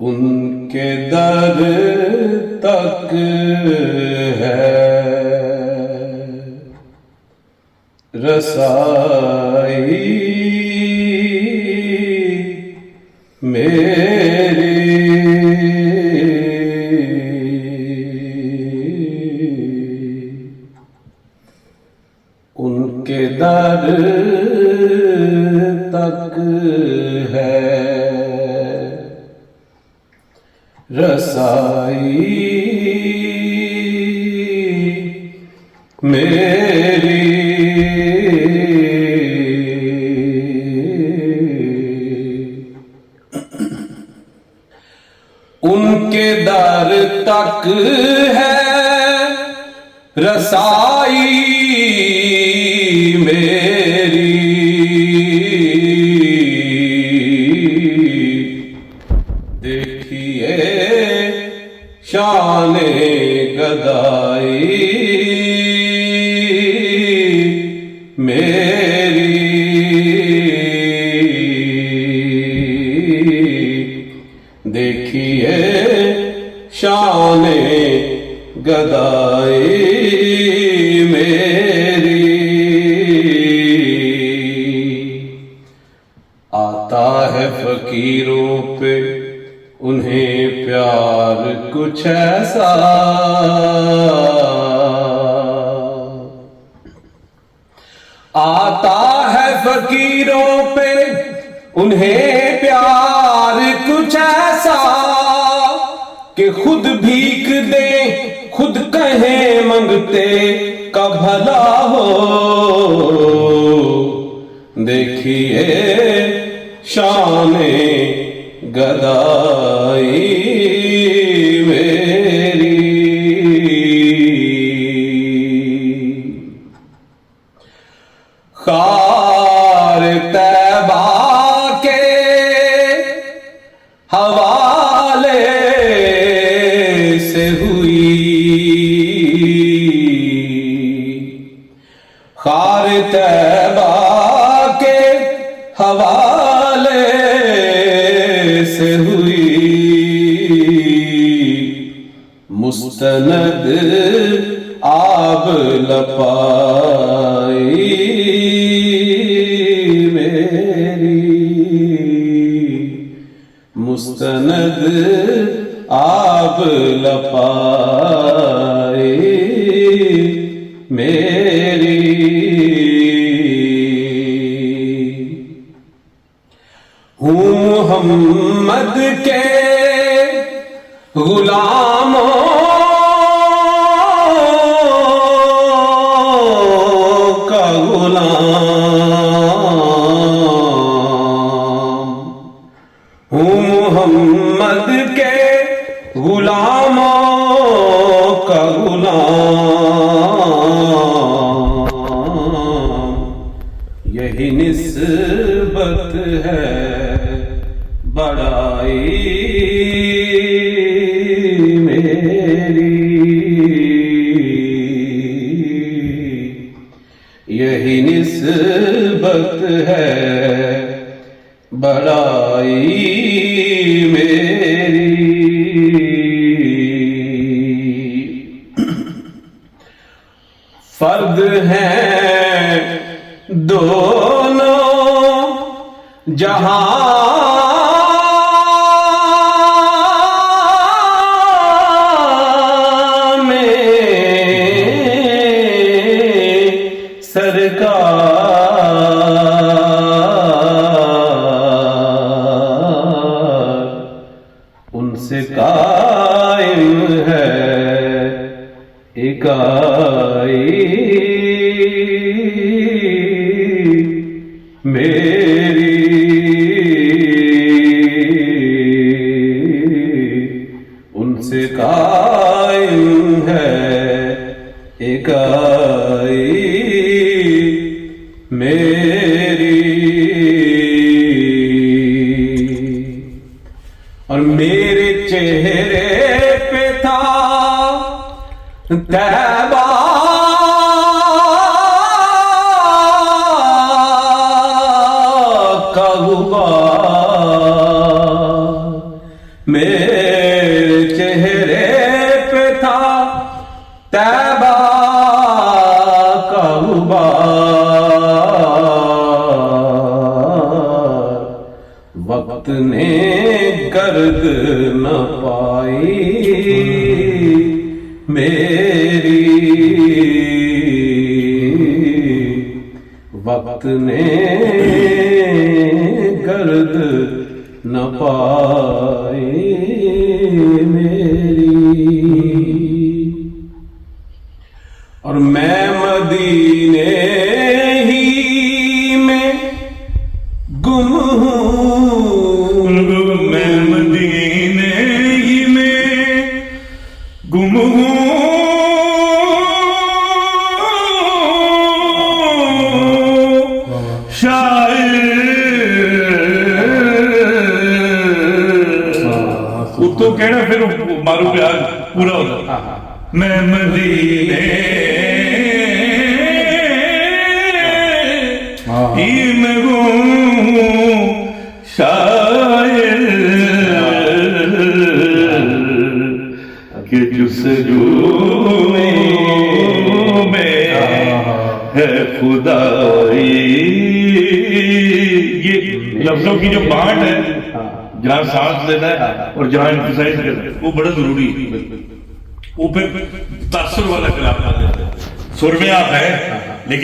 उनके दर तक है रसाई मेरी। उनके दर तक है रसाई मेरी। उनके दर तक है रसाई मेरी। देखिए शाने गदाई मेरी। देखिए शाने गदाई मेरी। आता है फकीरों पे उन्हें प्यार कुछ ऐसा, आता है फकीरों पे उन्हें प्यार कुछ ऐसा कि खुद भीख दे खुद कहें मंगते का भला हो। देखिए शाने गदाई मेरी। खार तैबा के हवाले से हुई, खार तैबा के हवाले से हुई। मुस्तनद आब लपाई मेरी। मुस्तनद आब लपाई मेरी। हूँ मुहम्मद के गुलामों का गुलाम। हूँ मुहम्मद के गुलामों का गुलाम। यही निस्बत है बड़ाई मेरी। यही निस्बत है बड़ाई मेरी। फर्द हैं दोनों जहां सरकार। उनसे कायम है इकाई मेरी। उनसे कायम है इकाई मेरी। और मेरे चेहरे पे था तैबा का गुबार। मेरे चेहरे पे था तैबा का गुबार, वक्त ने गर्द न पाई मेरी, वक्त ने गर्द न पाई मेरी। और मैं मदीने ही में गुम हूँ, मैं मदीने ही में गुम हूँ, शायर तो कहना फिर मारू प्यार पूरा होता। मैं मदीने ही में गुम हूँ, शायर के जुस्सजू में है खुदाई। ये लफ्जों की जो बांट है, जहां सांस लेना है और जहां एक्सरसाइज करना है, वो बड़ा जरूरी है। वो फिर तासुर वाला कलाम सुर में आप है, लेकिन